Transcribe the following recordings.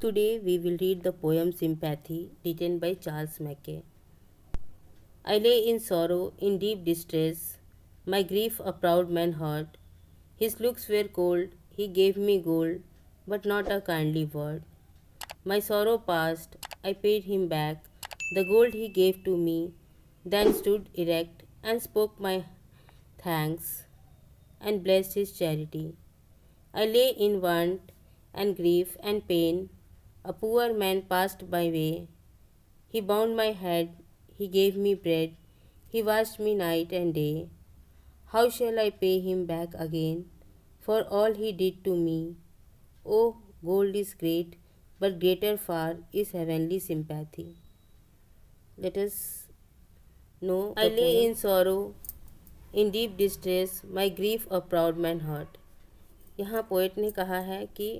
Today we will read the poem Sympathy, written by Charles Mackay. I lay in sorrow, in deep distress, my grief a proud man heard. His looks were cold, he gave me gold, but not a kindly word. My sorrow past, I paid him back the gold he gave to me, then stood erect and spoke my thanks and blessed his charity. I lay in want and grief and pain. A poor man passed my way. He bound my head, he gave me bread, he washed me night and day. How shall I pay him back again for all he did to me? Oh, gold is great, but greater far is heavenly sympathy. Let us know. I lay in sorrow, in deep distress, my grief a proud man hurt. यहाँ poet ने कहा है कि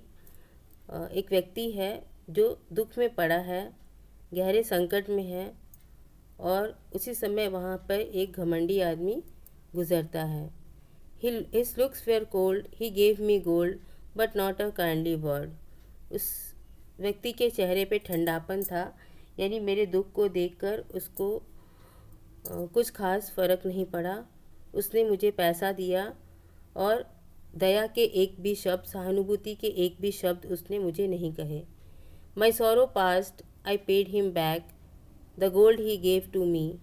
एक व्यक्ति है जो दुख में पड़ा है, गहरे संकट में है, और उसी समय वहाँ पर एक घमंडी आदमी गुजरता है. His looks were cold, he gave me gold, but not a kindly word. उस व्यक्ति के चेहरे पे ठंडापन था, यानी मेरे दुख को देखकर उसको कुछ खास फ़र्क नहीं पड़ा. उसने मुझे पैसा दिया और दया के एक भी शब्द, सहानुभूति के एक भी शब्द उसने मुझे नहीं कहे. My sorrow passed, I paid him back the gold he gave to me.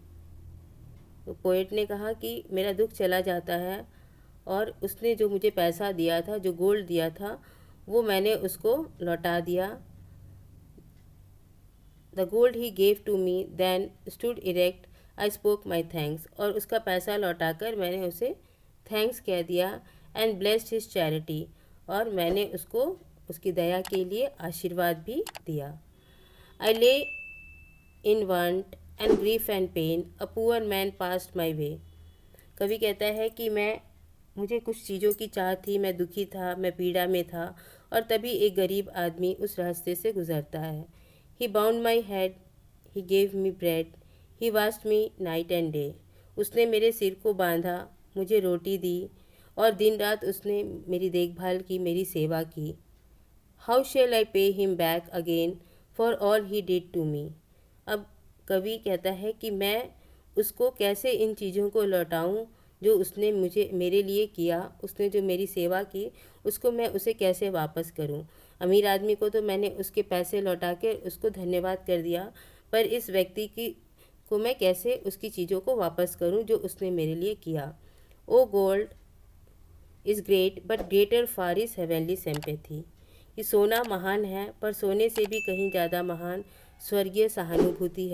तो पोएट ने कहा कि मेरा दुख चला जाता है और उसने जो मुझे पैसा दिया था, जो गोल्ड दिया था, वो मैंने उसको लौटा दिया. The gold he gave to me then stood erect I spoke my thanks. और उसका पैसा लौटाकर मैंने उसे थैंक्स कह दिया. एंड ब्लेस्ड हिज चैरिटी, और मैंने उसको उसकी दया के लिए आशीर्वाद भी दिया. I lay in want and grief and pain, a poor man passed my way. कवि कहता है कि मुझे कुछ चीज़ों की चाह थी, मैं दुखी था, मैं पीड़ा में था, और तभी एक गरीब आदमी उस रास्ते से गुजरता है. He bound my head, he gave me bread, he washed me night and day. उसने मेरे सिर को बांधा, मुझे रोटी दी, और दिन रात उसने मेरी देखभाल की, मेरी सेवा की. How shall I pay him back again for all he did to me. अब कवि कहता है कि मैं उसको कैसे इन चीज़ों को लौटाऊं जो उसने मेरे लिए किया. उसने जो मेरी सेवा की, उसको मैं उसे कैसे वापस करूं. अमीर आदमी को तो मैंने उसके पैसे लौटा के उसको धन्यवाद कर दिया, पर इस व्यक्ति को मैं कैसे उसकी चीज़ों को वापस करूं जो उसने मेरे लिए किया. O gold is great, but greater far is heavenly sympathy. कि सोना महान है, पर सोने से भी कहीं ज़्यादा महान स्वर्गीय सहानुभूति है.